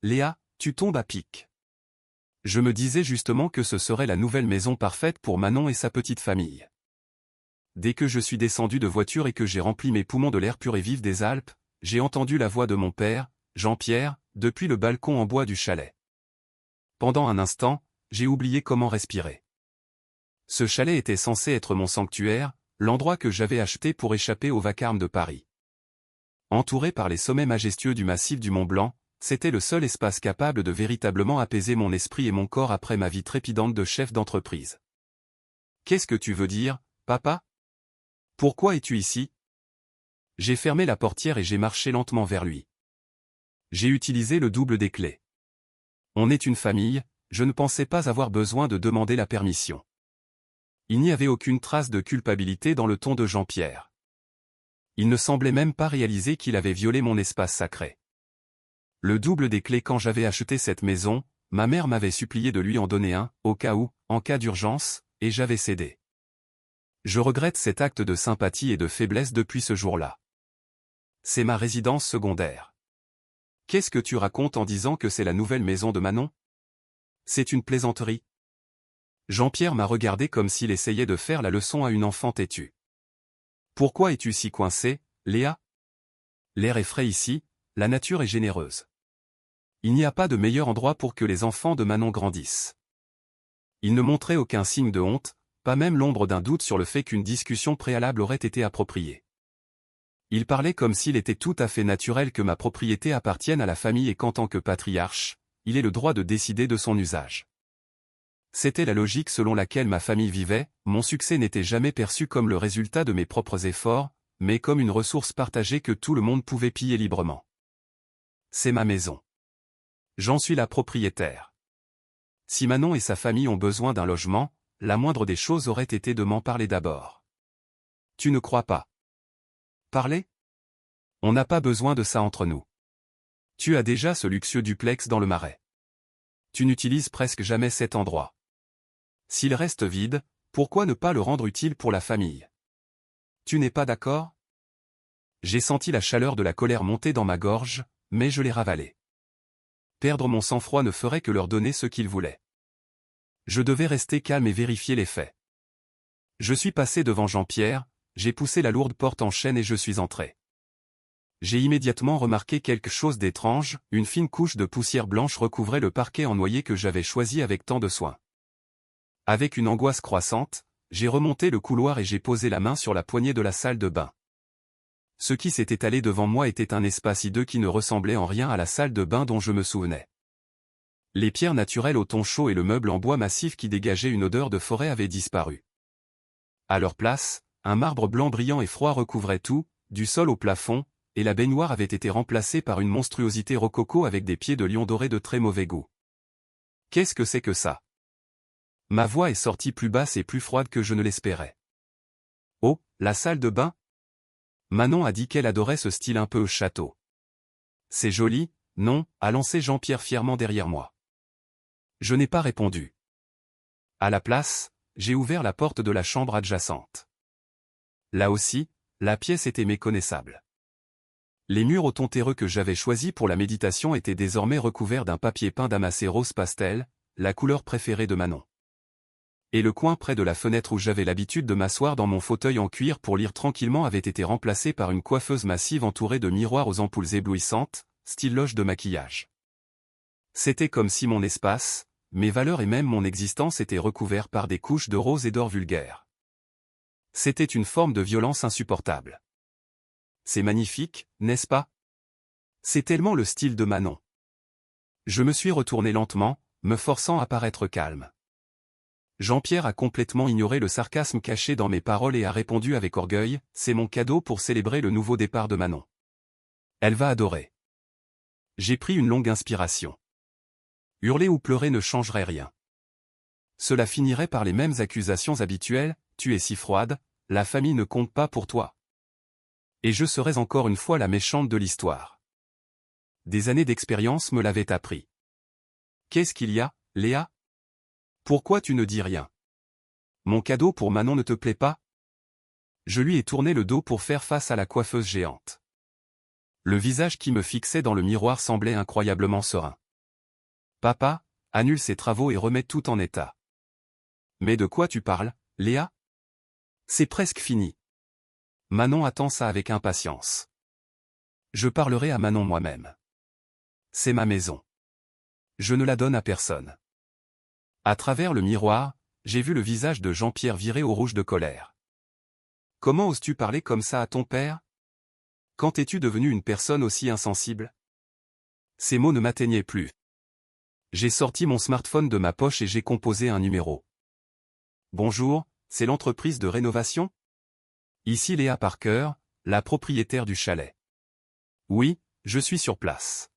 Léa, tu tombes à pic. Je me disais justement que ce serait la nouvelle maison parfaite pour Manon et sa petite famille. Dès que je suis descendu de voiture et que j'ai rempli mes poumons de l'air pur et vif des Alpes, j'ai entendu la voix de mon père, Jean-Pierre, depuis le balcon en bois du chalet. Pendant un instant, j'ai oublié comment respirer. Ce chalet était censé être mon sanctuaire, l'endroit que j'avais acheté pour échapper au vacarme de Paris. Entouré par les sommets majestueux du massif du Mont Blanc, c'était le seul espace capable de véritablement apaiser mon esprit et mon corps après ma vie trépidante de chef d'entreprise. « Qu'est-ce que tu veux dire, papa ? Pourquoi es-tu ici ?» J'ai fermé la portière et j'ai marché lentement vers lui. J'ai utilisé le double des clés. On est une famille, je ne pensais pas avoir besoin de demander la permission. Il n'y avait aucune trace de culpabilité dans le ton de Jean-Pierre. Il ne semblait même pas réaliser qu'il avait violé mon espace sacré. Le double des clés quand j'avais acheté cette maison, ma mère m'avait supplié de lui en donner un, au cas où, en cas d'urgence, et j'avais cédé. Je regrette cet acte de sympathie et de faiblesse depuis ce jour-là. C'est ma résidence secondaire. Qu'est-ce que tu racontes en disant que c'est la nouvelle maison de Manon ? C'est une plaisanterie. Jean-Pierre m'a regardé comme s'il essayait de faire la leçon à une enfant têtue. Pourquoi es-tu si coincée, Léa ? L'air est frais ici, la nature est généreuse. Il n'y a pas de meilleur endroit pour que les enfants de Manon grandissent. Il ne montrait aucun signe de honte, pas même l'ombre d'un doute sur le fait qu'une discussion préalable aurait été appropriée. Il parlait comme s'il était tout à fait naturel que ma propriété appartienne à la famille et qu'en tant que patriarche, il ait le droit de décider de son usage. C'était la logique selon laquelle ma famille vivait, mon succès n'était jamais perçu comme le résultat de mes propres efforts, mais comme une ressource partagée que tout le monde pouvait piller librement. C'est ma maison. J'en suis la propriétaire. Si Manon et sa famille ont besoin d'un logement, la moindre des choses aurait été de m'en parler d'abord. Tu ne crois pas ? Parler ? On n'a pas besoin de ça entre nous. Tu as déjà ce luxueux duplex dans le Marais. Tu n'utilises presque jamais cet endroit. S'il reste vide, pourquoi ne pas le rendre utile pour la famille ? Tu n'es pas d'accord ? J'ai senti la chaleur de la colère monter dans ma gorge, mais je l'ai ravalée. Perdre mon sang-froid ne ferait que leur donner ce qu'ils voulaient. Je devais rester calme et vérifier les faits. Je suis passé devant Jean-Pierre, j'ai poussé la lourde porte en chêne et je suis entré. J'ai immédiatement remarqué quelque chose d'étrange, une fine couche de poussière blanche recouvrait le parquet en noyer que j'avais choisi avec tant de soin. Avec une angoisse croissante, j'ai remonté le couloir et j'ai posé la main sur la poignée de la salle de bain. Ce qui s'est étalé devant moi était un espace hideux qui ne ressemblait en rien à la salle de bain dont je me souvenais. Les pierres naturelles au ton chaud et le meuble en bois massif qui dégageait une odeur de forêt avaient disparu. À leur place, un marbre blanc brillant et froid recouvrait tout, du sol au plafond, et la baignoire avait été remplacée par une monstruosité rococo avec des pieds de lion dorés de très mauvais goût. Qu'est-ce que c'est que ça ? Ma voix est sortie plus basse et plus froide que je ne l'espérais. Oh, la salle de bain ? Manon a dit qu'elle adorait ce style un peu château. C'est joli, non ? A lancé Jean-Pierre fièrement derrière moi. Je n'ai pas répondu. À la place, j'ai ouvert la porte de la chambre adjacente. Là aussi, la pièce était méconnaissable. Les murs au ton terreux que j'avais choisis pour la méditation étaient désormais recouverts d'un papier peint damassé rose pastel, la couleur préférée de Manon. Et le coin près de la fenêtre où j'avais l'habitude de m'asseoir dans mon fauteuil en cuir pour lire tranquillement avait été remplacé par une coiffeuse massive entourée de miroirs aux ampoules éblouissantes, style loge de maquillage. C'était comme si mon espace, mes valeurs et même mon existence étaient recouverts par des couches de rose et d'or vulgaires. C'était une forme de violence insupportable. C'est magnifique, n'est-ce pas ? C'est tellement le style de Manon. Je me suis retourné lentement, me forçant à paraître calme. Jean-Pierre a complètement ignoré le sarcasme caché dans mes paroles et a répondu avec orgueil, « C'est mon cadeau pour célébrer le nouveau départ de Manon. Elle va adorer. » J'ai pris une longue inspiration. Hurler ou pleurer ne changerait rien. Cela finirait par les mêmes accusations habituelles, « Tu es si froide, la famille ne compte pas pour toi. » Et je serais encore une fois la méchante de l'histoire. Des années d'expérience me l'avaient appris. Qu'est-ce qu'il y a, Léa ? Pourquoi tu ne dis rien ? Mon cadeau pour Manon ne te plaît pas ? Je lui ai tourné le dos pour faire face à la coiffeuse géante. Le visage qui me fixait dans le miroir semblait incroyablement serein. Papa, annule ces travaux et remets tout en état. Mais de quoi tu parles, Léa? C'est presque fini. Manon attend ça avec impatience. Je parlerai à Manon moi-même. C'est ma maison. Je ne la donne à personne. À travers le miroir, j'ai vu le visage de Jean-Pierre virer au rouge de colère. Comment oses-tu parler comme ça à ton père? Quand es-tu devenu une personne aussi insensible? Ces mots ne m'atteignaient plus. J'ai sorti mon smartphone de ma poche et j'ai composé un numéro. Bonjour, c'est l'entreprise de rénovation? Ici Léa Parker, la propriétaire du chalet. Oui, je suis sur place.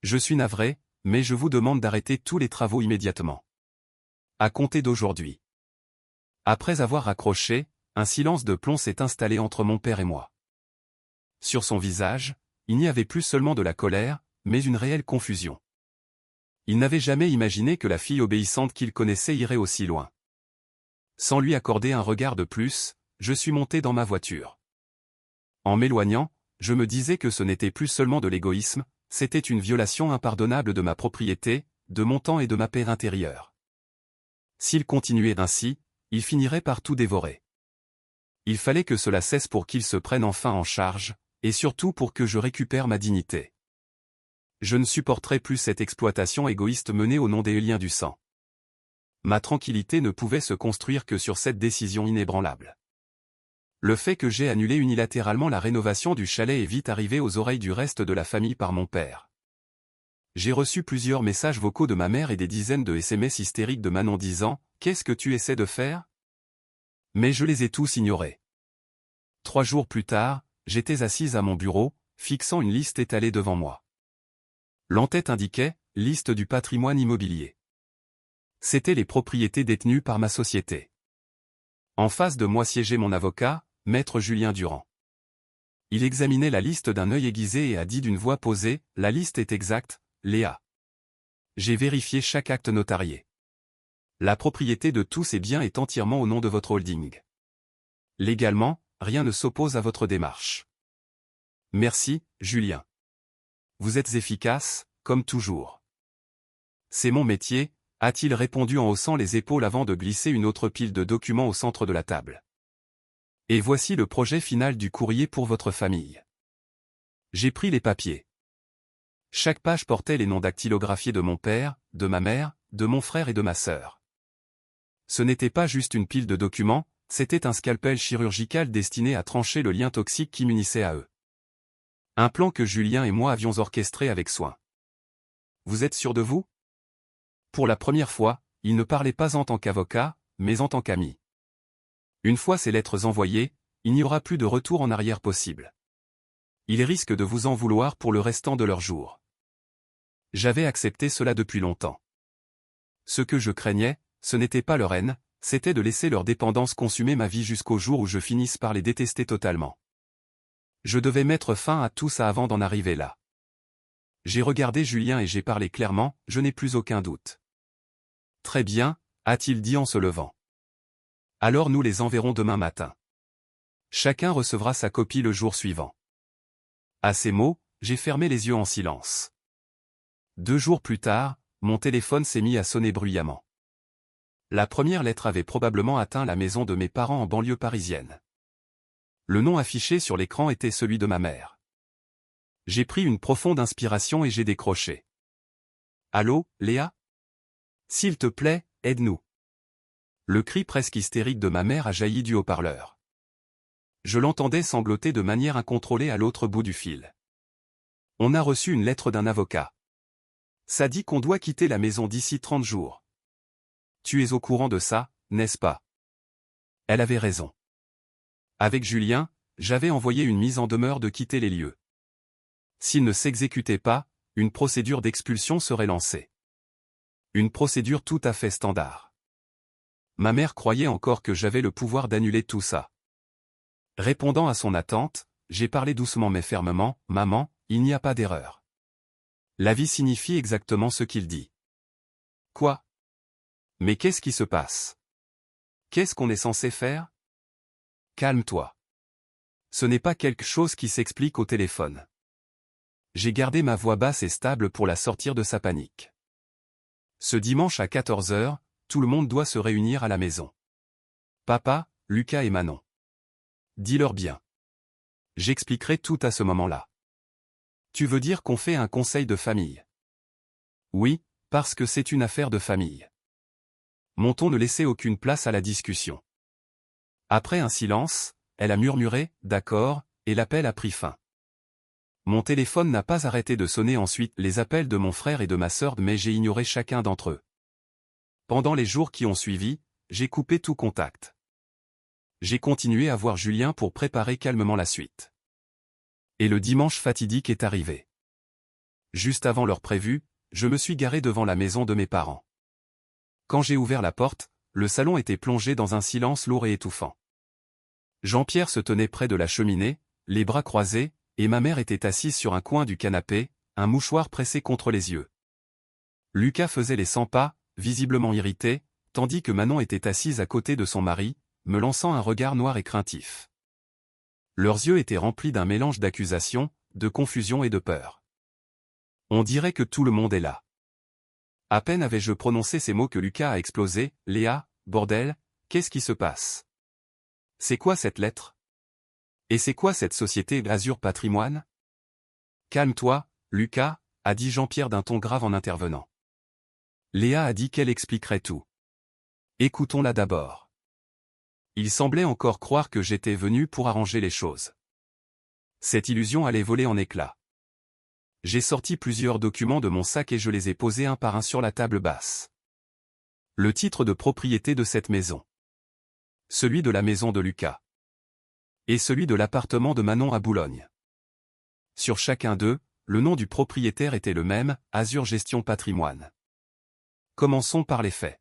Je suis navré, mais je vous demande d'arrêter tous les travaux immédiatement. À compter d'aujourd'hui. Après avoir raccroché, un silence de plomb s'est installé entre mon père et moi. Sur son visage, il n'y avait plus seulement de la colère, mais une réelle confusion. Il n'avait jamais imaginé que la fille obéissante qu'il connaissait irait aussi loin. Sans lui accorder un regard de plus, je suis monté dans ma voiture. En m'éloignant, je me disais que ce n'était plus seulement de l'égoïsme, c'était une violation impardonnable de ma propriété, de mon temps et de ma paix intérieure. S'il continuait ainsi, il finirait par tout dévorer. Il fallait que cela cesse pour qu'il se prenne enfin en charge, et surtout pour que je récupère ma dignité. Je ne supporterai plus cette exploitation égoïste menée au nom des liens du sang. Ma tranquillité ne pouvait se construire que sur cette décision inébranlable. Le fait que j'ai annulé unilatéralement la rénovation du chalet est vite arrivé aux oreilles du reste de la famille par mon père. J'ai reçu plusieurs messages vocaux de ma mère et des dizaines de SMS hystériques de Manon disant « Qu'est-ce que tu essaies de faire ?» Mais je les ai tous ignorés. 3 jours plus tard, j'étais assise à mon bureau, fixant une liste étalée devant moi. L'en-tête indiquait « Liste du patrimoine immobilier ». C'étaient les propriétés détenues par ma société. En face de moi siégeait mon avocat, Maître Julien Durand. Il examinait la liste d'un œil aiguisé et a dit d'une voix posée « La liste est exacte, Léa. » J'ai vérifié chaque acte notarié. La propriété de tous ces biens est entièrement au nom de votre holding. Légalement, rien ne s'oppose à votre démarche. Merci, Julien. Vous êtes efficace, comme toujours. C'est mon métier, a-t-il répondu en haussant les épaules avant de glisser une autre pile de documents au centre de la table. Et voici le projet final du courrier pour votre famille. J'ai pris les papiers. Chaque page portait les noms dactylographiés de mon père, de ma mère, de mon frère et de ma sœur. Ce n'était pas juste une pile de documents, c'était un scalpel chirurgical destiné à trancher le lien toxique qui m'unissait à eux. Un plan que Julien et moi avions orchestré avec soin. Vous êtes sûr de vous? Pour la première fois, il ne parlait pas en tant qu'avocat, mais en tant qu'ami. Une fois ces lettres envoyées, il n'y aura plus de retour en arrière possible. Ils risquent de vous en vouloir pour le restant de leurs jours. J'avais accepté cela depuis longtemps. Ce que je craignais, ce n'était pas leur haine, c'était de laisser leur dépendance consumer ma vie jusqu'au jour où je finisse par les détester totalement. Je devais mettre fin à tout ça avant d'en arriver là. J'ai regardé Julien et j'ai parlé clairement, je n'ai plus aucun doute. Très bien, a-t-il dit en se levant. Alors nous les enverrons demain matin. Chacun recevra sa copie le jour suivant. À ces mots, j'ai fermé les yeux en silence. 2 jours plus tard, mon téléphone s'est mis à sonner bruyamment. La première lettre avait probablement atteint la maison de mes parents en banlieue parisienne. Le nom affiché sur l'écran était celui de ma mère. J'ai pris une profonde inspiration et j'ai décroché. Allô, Léa? S'il te plaît, aide-nous. Le cri presque hystérique de ma mère a jailli du haut-parleur. Je l'entendais sangloter de manière incontrôlée à l'autre bout du fil. On a reçu une lettre d'un avocat. Ça dit qu'on doit quitter la maison d'ici 30 jours. Tu es au courant de ça, n'est-ce pas? Elle avait raison. Avec Julien, j'avais envoyé une mise en demeure de quitter les lieux. S'il ne s'exécutait pas, une procédure d'expulsion serait lancée. Une procédure tout à fait standard. Ma mère croyait encore que j'avais le pouvoir d'annuler tout ça. Répondant à son attente, j'ai parlé doucement mais fermement, « Maman, il n'y a pas d'erreur. La vie signifie exactement ce qu'il dit. » Quoi? Mais qu'est-ce qui se passe? Qu'est-ce qu'on est censé faire? Calme-toi. Ce n'est pas quelque chose qui s'explique au téléphone. J'ai gardé ma voix basse et stable pour la sortir de sa panique. Ce dimanche à 14 h, tout le monde doit se réunir à la maison. Papa, Lucas et Manon. Dis-leur bien. J'expliquerai tout à ce moment-là. Tu veux dire qu'on fait un conseil de famille? Oui, parce que c'est une affaire de famille. Mon ton ne laissait aucune place à la discussion. Après un silence, elle a murmuré « D'accord », et l'appel a pris fin. Mon téléphone n'a pas arrêté de sonner ensuite les appels de mon frère et de ma sœur, mais j'ai ignoré chacun d'entre eux. Pendant les jours qui ont suivi, j'ai coupé tout contact. J'ai continué à voir Julien pour préparer calmement la suite. Et le dimanche fatidique est arrivé. Juste avant l'heure prévue, je me suis garé devant la maison de mes parents. Quand j'ai ouvert la porte, le salon était plongé dans un silence lourd et étouffant. Jean-Pierre se tenait près de la cheminée, les bras croisés, et ma mère était assise sur un coin du canapé, un mouchoir pressé contre les yeux. Lucas faisait les 100 pas, visiblement irrité, tandis que Manon était assise à côté de son mari, me lançant un regard noir et craintif. Leurs yeux étaient remplis d'un mélange d'accusation, de confusion et de peur. On dirait que tout le monde est là. À peine avais-je prononcé ces mots que Lucas a explosé. « Léa, bordel, qu'est-ce qui se passe? C'est quoi cette lettre? Et c'est quoi cette société Azur Patrimoine? » Calme-toi, Lucas, a dit Jean-Pierre d'un ton grave en intervenant. Léa a dit qu'elle expliquerait tout. Écoutons-la d'abord. Il semblait encore croire que j'étais venu pour arranger les choses. Cette illusion allait voler en éclats. J'ai sorti plusieurs documents de mon sac et je les ai posés un par un sur la table basse. Le titre de propriété de cette maison. Celui de la maison de Lucas. Et celui de l'appartement de Manon à Boulogne. Sur chacun d'eux, le nom du propriétaire était le même, Azur Gestion Patrimoine. Commençons par les faits.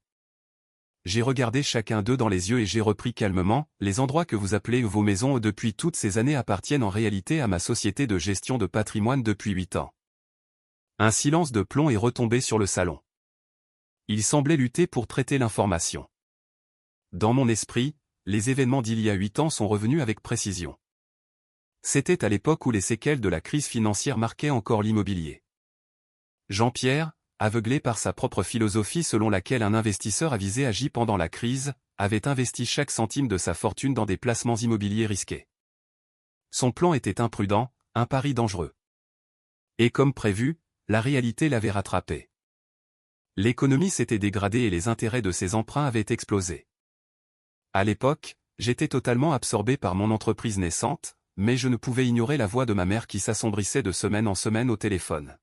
J'ai regardé chacun d'eux dans les yeux et j'ai repris calmement, les endroits que vous appelez vos maisons depuis toutes ces années appartiennent en réalité à ma société de gestion de patrimoine depuis 8 ans. Un silence de plomb est retombé sur le salon. Il semblait lutter pour traiter l'information. Dans mon esprit, les événements d'il y a 8 ans sont revenus avec précision. C'était à l'époque où les séquelles de la crise financière marquaient encore l'immobilier. Jean-Pierre, aveuglé par sa propre philosophie selon laquelle un investisseur avisé agit pendant la crise, avait investi chaque centime de sa fortune dans des placements immobiliers risqués. Son plan était imprudent, un pari dangereux. Et comme prévu, la réalité l'avait rattrapé. L'économie s'était dégradée et les intérêts de ses emprunts avaient explosé. À l'époque, j'étais totalement absorbé par mon entreprise naissante, mais je ne pouvais ignorer la voix de ma mère qui s'assombrissait de semaine en semaine au téléphone.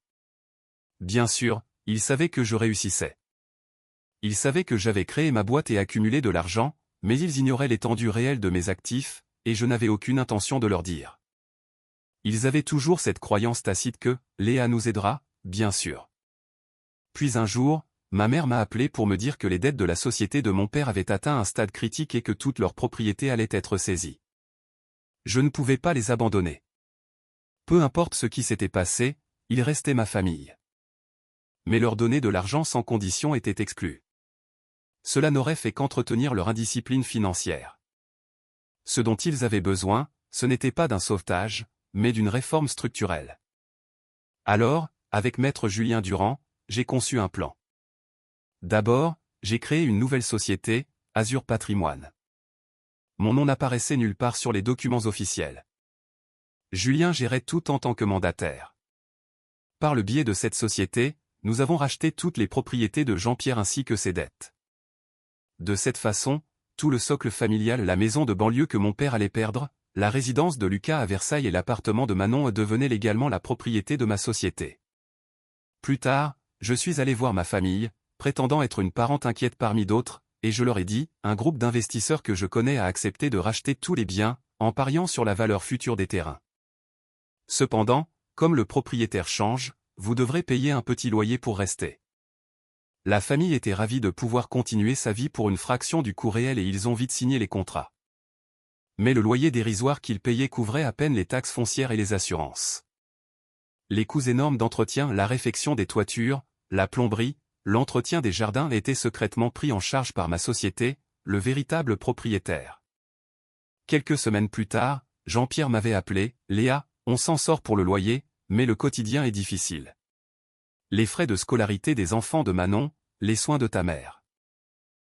Bien sûr, ils savaient que je réussissais. Ils savaient que j'avais créé ma boîte et accumulé de l'argent, mais ils ignoraient l'étendue réelle de mes actifs, et je n'avais aucune intention de leur dire. Ils avaient toujours cette croyance tacite que « Léa nous aidera », bien sûr. Puis un jour, ma mère m'a appelé pour me dire que les dettes de la société de mon père avaient atteint un stade critique et que toute leur propriété allait être saisie. Je ne pouvais pas les abandonner. Peu importe ce qui s'était passé, ils restaient ma famille. Mais leur donner de l'argent sans condition était exclu. Cela n'aurait fait qu'entretenir leur indiscipline financière. Ce dont ils avaient besoin, ce n'était pas d'un sauvetage, mais d'une réforme structurelle. Alors, avec maître Julien Durand, j'ai conçu un plan. D'abord, j'ai créé une nouvelle société, Azur Patrimoine. Mon nom n'apparaissait nulle part sur les documents officiels. Julien gérait tout en tant que mandataire. Par le biais de cette société, nous avons racheté toutes les propriétés de Jean-Pierre ainsi que ses dettes. De cette façon, tout le socle familial, la maison de banlieue que mon père allait perdre, la résidence de Lucas à Versailles et l'appartement de Manon devenaient légalement la propriété de ma société. Plus tard, je suis allé voir ma famille, prétendant être une parente inquiète parmi d'autres, et je leur ai dit, un groupe d'investisseurs que je connais a accepté de racheter tous les biens, en pariant sur la valeur future des terrains. Cependant, comme le propriétaire change, vous devrez payer un petit loyer pour rester. La famille était ravie de pouvoir continuer sa vie pour une fraction du coût réel et ils ont vite signé les contrats. Mais le loyer dérisoire qu'ils payaient couvrait à peine les taxes foncières et les assurances. Les coûts énormes d'entretien, la réfection des toitures, la plomberie, l'entretien des jardins étaient secrètement pris en charge par ma société, le véritable propriétaire. Quelques semaines plus tard, Jean-Pierre m'avait appelé, « Léa, on s'en sort pour le loyer, mais le quotidien est difficile. Les frais de scolarité des enfants de Manon, les soins de ta mère.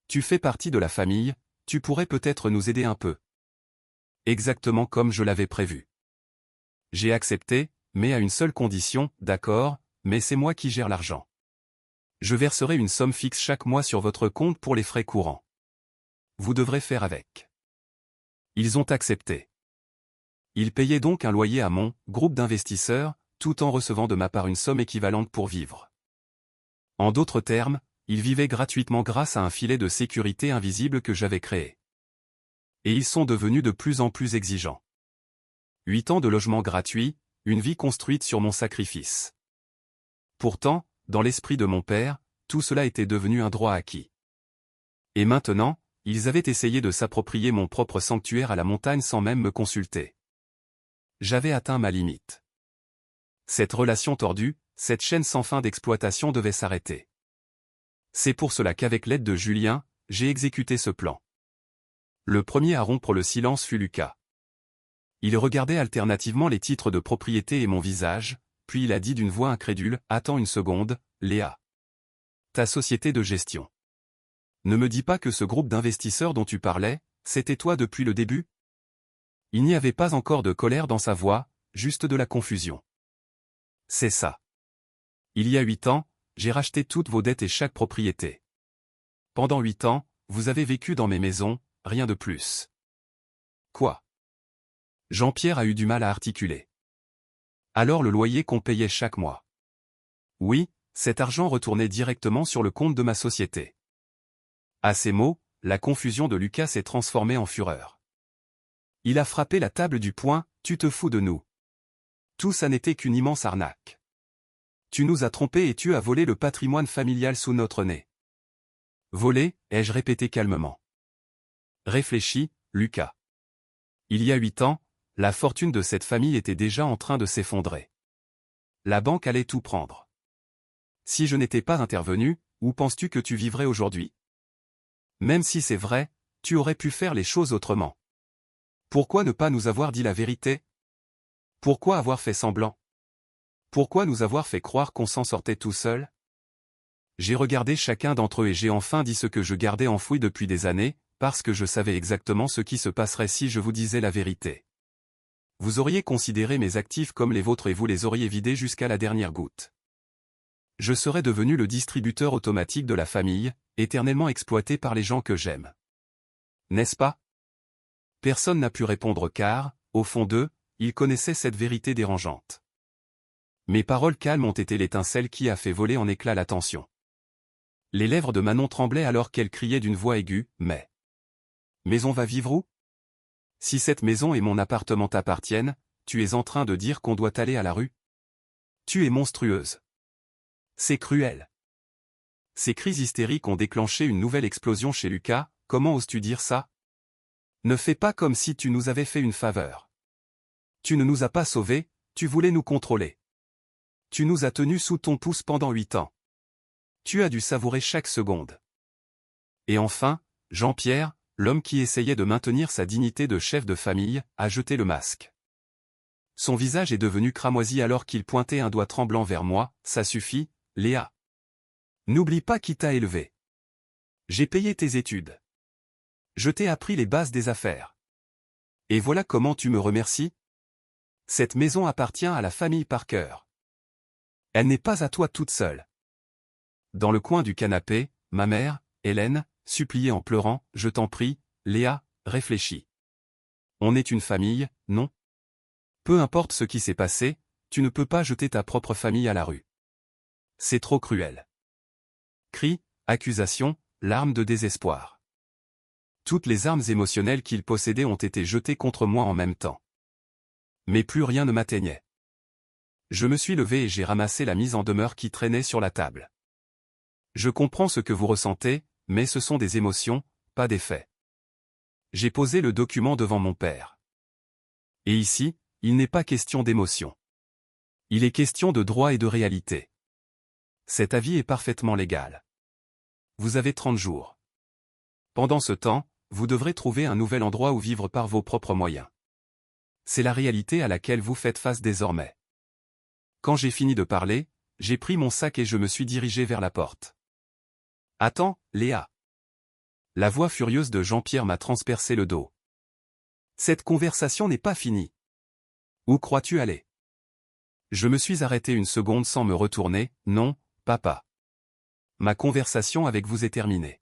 Tu fais partie de la famille, tu pourrais peut-être nous aider un peu. Exactement comme je l'avais prévu. J'ai accepté, mais à une seule condition, d'accord, mais c'est moi qui gère l'argent. Je verserai une somme fixe chaque mois sur votre compte pour les frais courants. Vous devrez faire avec. Ils ont accepté. Ils payaient donc un loyer à mon groupe d'investisseurs, tout en recevant de ma part une somme équivalente pour vivre. En d'autres termes, ils vivaient gratuitement grâce à un filet de sécurité invisible que j'avais créé. Et ils sont devenus de plus en plus exigeants. 8 ans de logement gratuit, une vie construite sur mon sacrifice. Pourtant, dans l'esprit de mon père, tout cela était devenu un droit acquis. Et maintenant, ils avaient essayé de s'approprier mon propre sanctuaire à la montagne sans même me consulter. J'avais atteint ma limite. Cette relation tordue, cette chaîne sans fin d'exploitation devait s'arrêter. C'est pour cela qu'avec l'aide de Julien, j'ai exécuté ce plan. Le premier à rompre le silence fut Lucas. Il regardait alternativement les titres de propriété et mon visage, puis il a dit d'une voix incrédule, « Attends une seconde, Léa. Ta société de gestion. Ne me dis pas que ce groupe d'investisseurs dont tu parlais, c'était toi depuis le début ?» Il n'y avait pas encore de colère dans sa voix, juste de la confusion. « C'est ça. Il y a 8 ans, j'ai racheté toutes vos dettes et chaque propriété. Pendant 8 ans, vous avez vécu dans mes maisons, rien de plus. » Quoi? Jean-Pierre a eu du mal à articuler. Alors le loyer qu'on payait chaque mois. Oui, cet argent retournait directement sur le compte de ma société. À ces mots, la confusion de Lucas s'est transformée en fureur. Il a frappé la table du poing, « Tu te fous de nous. Tout ça n'était qu'une immense arnaque. Tu nous as trompés et tu as volé le patrimoine familial sous notre nez. » Volé, ai-je répété calmement. Réfléchis, Lucas. Il y a 8 ans, la fortune de cette famille était déjà en train de s'effondrer. La banque allait tout prendre. Si je n'étais pas intervenu, où penses-tu que tu vivrais aujourd'hui? Même si c'est vrai, tu aurais pu faire les choses autrement. Pourquoi ne pas nous avoir dit la vérité? Pourquoi avoir fait semblant? Pourquoi nous avoir fait croire qu'on s'en sortait tout seul? J'ai regardé chacun d'entre eux et j'ai enfin dit ce que je gardais enfoui depuis des années, parce que je savais exactement ce qui se passerait si je vous disais la vérité. Vous auriez considéré mes actifs comme les vôtres et vous les auriez vidés jusqu'à la dernière goutte. Je serais devenu le distributeur automatique de la famille, éternellement exploité par les gens que j'aime. N'est-ce pas? Personne n'a pu répondre car, au fond d'eux, ils connaissaient cette vérité dérangeante. Mes paroles calmes ont été l'étincelle qui a fait voler en éclats la tension. Les lèvres de Manon tremblaient alors qu'elle criait d'une voix aiguë, « Mais on va vivre où? Si cette maison et mon appartement t'appartiennent, tu es en train de dire qu'on doit aller à la rue? Tu es monstrueuse. C'est cruel. » Ces cris hystériques ont déclenché une nouvelle explosion chez Lucas, « Comment oses-tu dire ça? Ne fais pas comme si tu nous avais fait une faveur. Tu ne nous as pas sauvés, tu voulais nous contrôler. Tu nous as tenus sous ton pouce pendant 8 ans. Tu as dû savourer chaque seconde. » Et enfin, Jean-Pierre, l'homme qui essayait de maintenir sa dignité de chef de famille, a jeté le masque. Son visage est devenu cramoisi alors qu'il pointait un doigt tremblant vers moi, « Ça suffit, Léa. N'oublie pas qui t'a élevé. J'ai payé tes études. Je t'ai appris les bases des affaires. Et voilà comment tu me remercies? Cette maison appartient à la famille Parker. Elle n'est pas à toi toute seule. » Dans le coin du canapé, ma mère, Hélène, suppliait en pleurant, « Je t'en prie, Léa, réfléchis. On est une famille, non? Peu importe ce qui s'est passé, tu ne peux pas jeter ta propre famille à la rue. C'est trop cruel. » Cris, accusations, larmes de désespoir. Toutes les armes émotionnelles qu'il possédait ont été jetées contre moi en même temps. Mais plus rien ne m'atteignait. Je me suis levé et j'ai ramassé la mise en demeure qui traînait sur la table. Je comprends ce que vous ressentez, mais ce sont des émotions, pas des faits. J'ai posé le document devant mon père. Et ici, il n'est pas question d'émotion. Il est question de droit et de réalité. Cet avis est parfaitement légal. Vous avez 30 jours. Pendant ce temps, vous devrez trouver un nouvel endroit où vivre par vos propres moyens. C'est la réalité à laquelle vous faites face désormais. Quand j'ai fini de parler, j'ai pris mon sac et je me suis dirigé vers la porte. Attends, Léa. La voix furieuse de Jean-Pierre m'a transpercé le dos. Cette conversation n'est pas finie. Où crois-tu aller? Je me suis arrêté une seconde sans me retourner. Non, papa. Ma conversation avec vous est terminée.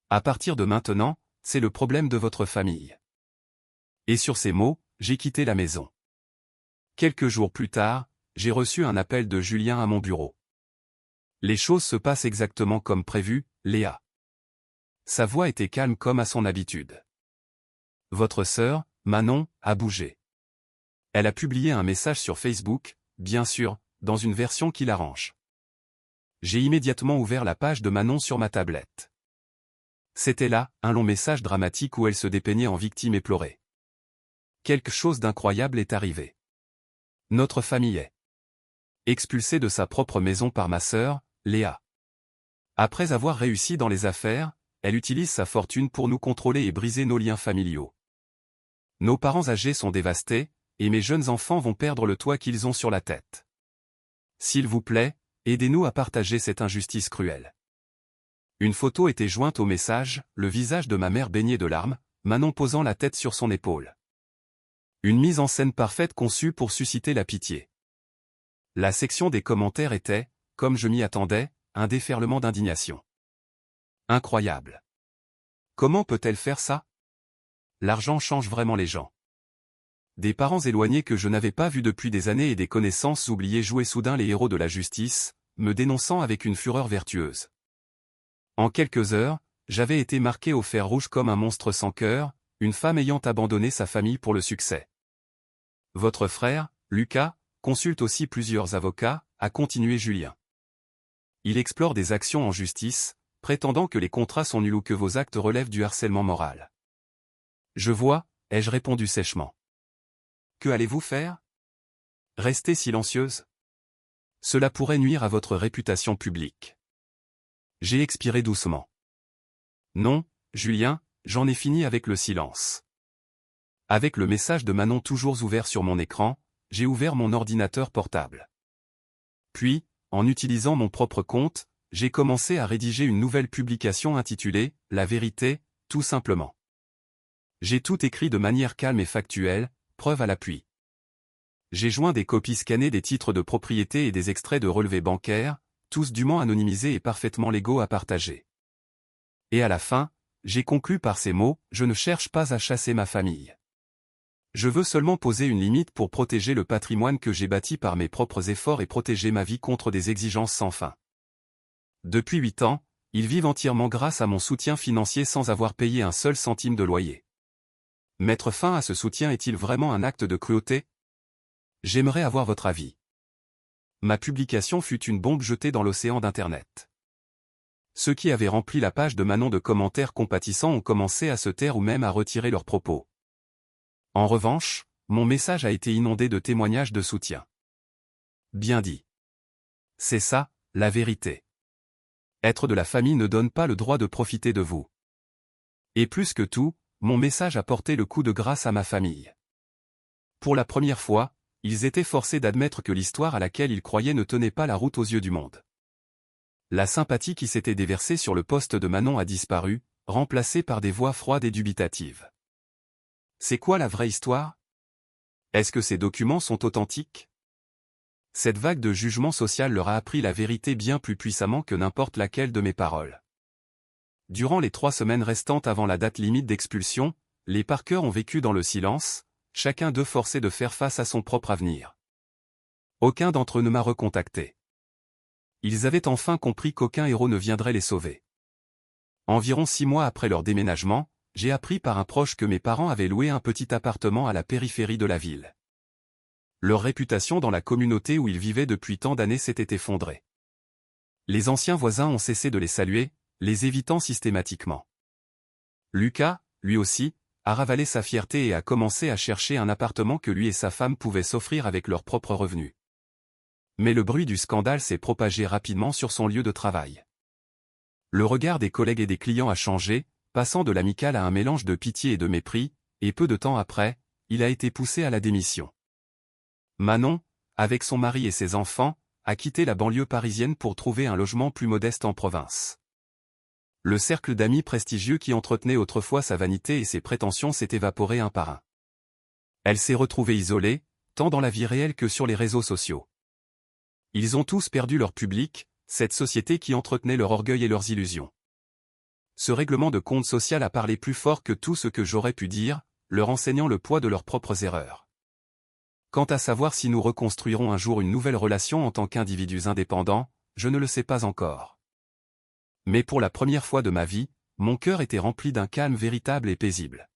À partir de maintenant, c'est le problème de votre famille. Et sur ces mots, j'ai quitté la maison. Quelques jours plus tard, j'ai reçu un appel de Julien à mon bureau. Les choses se passent exactement comme prévu, Léa. Sa voix était calme comme à son habitude. Votre sœur, Manon, a bougé. Elle a publié un message sur Facebook, bien sûr, dans une version qui l'arrange. J'ai immédiatement ouvert la page de Manon sur ma tablette. C'était là, un long message dramatique où elle se dépeignait en victime et pleurait. Quelque chose d'incroyable est arrivé. Notre famille est expulsée de sa propre maison par ma sœur, Léa. Après avoir réussi dans les affaires, elle utilise sa fortune pour nous contrôler et briser nos liens familiaux. Nos parents âgés sont dévastés, et mes jeunes enfants vont perdre le toit qu'ils ont sur la tête. S'il vous plaît, aidez-nous à partager cette injustice cruelle. Une photo était jointe au message, le visage de ma mère baigné de larmes, Manon posant la tête sur son épaule. Une mise en scène parfaite conçue pour susciter la pitié. La section des commentaires était, comme je m'y attendais, un déferlement d'indignation. Incroyable. Comment peut-elle faire ça? L'argent change vraiment les gens. Des parents éloignés que je n'avais pas vus depuis des années et des connaissances oubliées jouaient soudain les héros de la justice, me dénonçant avec une fureur vertueuse. En quelques heures, j'avais été marqué au fer rouge comme un monstre sans cœur, une femme ayant abandonné sa famille pour le succès. Votre frère, Lucas, consulte aussi plusieurs avocats, a continué Julien. Il explore des actions en justice, prétendant que les contrats sont nuls ou que vos actes relèvent du harcèlement moral. Je vois, ai-je répondu sèchement. Que allez-vous faire? Restez silencieuse. Cela pourrait nuire à votre réputation publique. J'ai expiré doucement. Non, Julien, j'en ai fini avec le silence. Avec le message de Manon toujours ouvert sur mon écran, j'ai ouvert mon ordinateur portable. Puis, en utilisant mon propre compte, j'ai commencé à rédiger une nouvelle publication intitulée « La vérité », tout simplement. J'ai tout écrit de manière calme et factuelle, preuve à l'appui. J'ai joint des copies scannées des titres de propriété et des extraits de relevés bancaires, tous dûment anonymisés et parfaitement légaux à partager. Et à la fin, j'ai conclu par ces mots, je ne cherche pas à chasser ma famille. Je veux seulement poser une limite pour protéger le patrimoine que j'ai bâti par mes propres efforts et protéger ma vie contre des exigences sans fin. Depuis 8 ans, ils vivent entièrement grâce à mon soutien financier sans avoir payé un seul centime de loyer. Mettre fin à ce soutien est-il vraiment un acte de cruauté? J'aimerais avoir votre avis. Ma publication fut une bombe jetée dans l'océan d'Internet. Ceux qui avaient rempli la page de Manon de commentaires compatissants ont commencé à se taire ou même à retirer leurs propos. En revanche, mon message a été inondé de témoignages de soutien. Bien dit. C'est ça, la vérité. Être de la famille ne donne pas le droit de profiter de vous. Et plus que tout, mon message a porté le coup de grâce à ma famille. Pour la première fois, ils étaient forcés d'admettre que l'histoire à laquelle ils croyaient ne tenait pas la route aux yeux du monde. La sympathie qui s'était déversée sur le poste de Manon a disparu, remplacée par des voix froides et dubitatives. C'est quoi la vraie histoire? Est-ce que ces documents sont authentiques? Cette vague de jugement social leur a appris la vérité bien plus puissamment que n'importe laquelle de mes paroles. Durant les 3 semaines restantes avant la date limite d'expulsion, les parqueurs ont vécu dans le silence, chacun d'eux forcé de faire face à son propre avenir. Aucun d'entre eux ne m'a recontacté. Ils avaient enfin compris qu'aucun héros ne viendrait les sauver. Environ 6 mois après leur déménagement, j'ai appris par un proche que mes parents avaient loué un petit appartement à la périphérie de la ville. Leur réputation dans la communauté où ils vivaient depuis tant d'années s'était effondrée. Les anciens voisins ont cessé de les saluer, les évitant systématiquement. Lucas, lui aussi, a ravalé sa fierté et a commencé à chercher un appartement que lui et sa femme pouvaient s'offrir avec leurs propres revenus. Mais le bruit du scandale s'est propagé rapidement sur son lieu de travail. Le regard des collègues et des clients a changé, passant de l'amical à un mélange de pitié et de mépris, et peu de temps après, il a été poussé à la démission. Manon, avec son mari et ses enfants, a quitté la banlieue parisienne pour trouver un logement plus modeste en province. Le cercle d'amis prestigieux qui entretenait autrefois sa vanité et ses prétentions s'est évaporé un par un. Elle s'est retrouvée isolée, tant dans la vie réelle que sur les réseaux sociaux. Ils ont tous perdu leur public, cette société qui entretenait leur orgueil et leurs illusions. Ce règlement de compte social a parlé plus fort que tout ce que j'aurais pu dire, leur enseignant le poids de leurs propres erreurs. Quant à savoir si nous reconstruirons un jour une nouvelle relation en tant qu'individus indépendants, je ne le sais pas encore. Mais pour la première fois de ma vie, mon cœur était rempli d'un calme véritable et paisible.